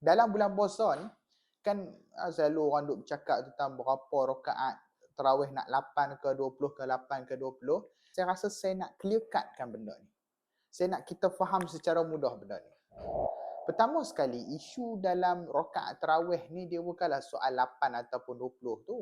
Dalam bulan puasa ni, kan selalu orang duk bercakap tentang berapa rakaat tarawih, nak 8 ke 20 ke 8 ke 20. Saya rasa saya nak clear cutkan benda ni. Saya nak kita faham secara mudah benda ni. Pertama sekali, isu dalam rakaat tarawih ni dia bukanlah soal 8 ataupun 20 tu.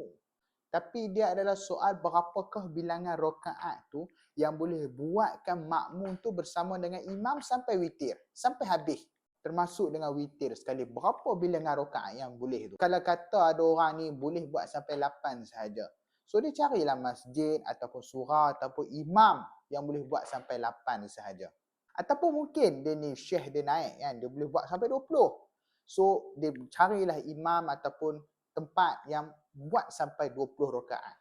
Tapi dia adalah soal berapakah bilangan rakaat tu yang boleh buatkan makmum tu bersama dengan imam sampai witir, sampai habis. Termasuk dengan witir sekali. Berapa bilangan rakaat yang boleh tu? Kalau kata ada orang ni boleh buat sampai 8 sahaja. So dia carilah masjid ataupun surau ataupun imam yang boleh buat sampai 8 sahaja. Ataupun mungkin dia ni syekh dia naik kan, dia boleh buat sampai 20. So dia carilah imam ataupun tempat yang buat sampai 20 rakaat.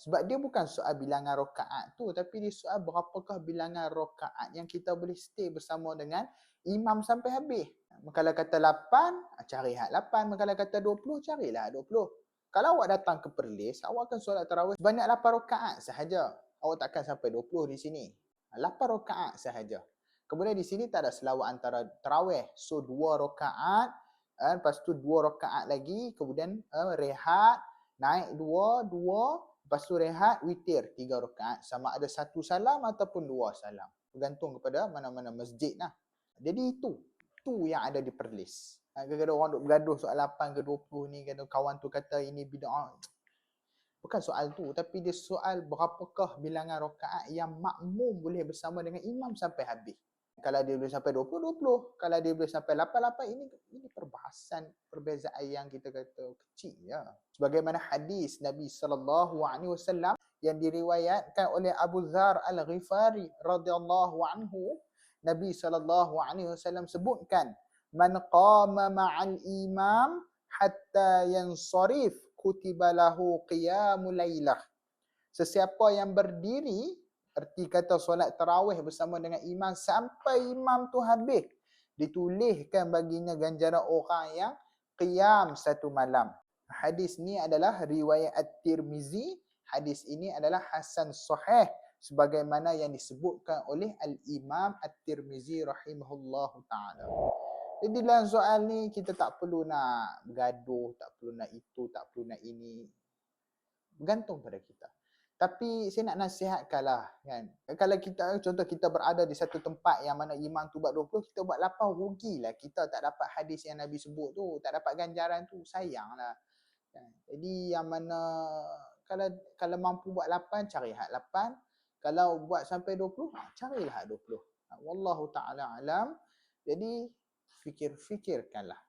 Sebab dia bukan soal bilangan rakaat tu, tapi dia soal berapakah bilangan rakaat yang kita boleh stay bersama dengan imam sampai habis. Kalau kata 8, cari hak 8. Kalau kata 20, carilah 20. Kalau awak datang ke Perlis, awak akan solat tarawih sebanyak 8 rakaat sahaja. Awak takkan sampai 20 di sini. 8 rakaat sahaja. Kemudian di sini tak ada selawat antara tarawih. So 2 rakaat, lepas tu 2 rakaat lagi, kemudian rehat, naik 2, lepas tu rehat, witir 3 rakaat. Sama ada 1 salam ataupun 2 salam. Bergantung kepada mana-mana masjid lah. Jadi itu yang ada di Perlis. Kadang-kadang orang duk bergaduh soal 8 ke 20 ni, kata kawan tu kata ini bid'ah. Bukan soal tu, tapi dia soal berapakah bilangan rakaat yang makmum boleh bersama dengan imam sampai habis. Kalau dia boleh sampai 20, 20. Kalau dia boleh sampai 8, 8. Ini perbahasan, perbezaan yang kita kata kecil ya. Sebagaimana hadis Nabi SAW yang diriwayatkan oleh Abu Dzar Al-Ghifari radhiyallahu anhu, Nabi SAW sebutkan, man qama ma'al imam hatta yansarif kutiba lahu qiyamul lailah. Sesiapa yang berdiri, erti kata solat tarawih bersama dengan imam sampai imam tu habis, dituliskan baginya ganjaran orang yang qiyam satu malam. Hadis ni adalah riwayat At-Tirmizi. Hadis ini adalah hasan sahih sebagaimana yang disebutkan oleh Al-Imam At-Tirmizi rahimahullahu ta'ala. Jadi dalam soal ni kita tak perlu nak bergaduh, tak perlu nak itu, tak perlu nak ini. Bergantung pada kita. Tapi saya nak nasihatkanlah kan. Kalau kita, contoh kita berada di satu tempat yang mana imam tu buat 20, kita buat 8, rugilah. Kita tak dapat hadis yang Nabi sebut tu, tak dapat ganjaran tu, sayanglah. Jadi yang mana kalau mampu buat 8, cari hak 8. Kalau buat sampai 20, carilah hak 20. Wallahu ta'ala alam. Jadi fikir-fikirkanlah.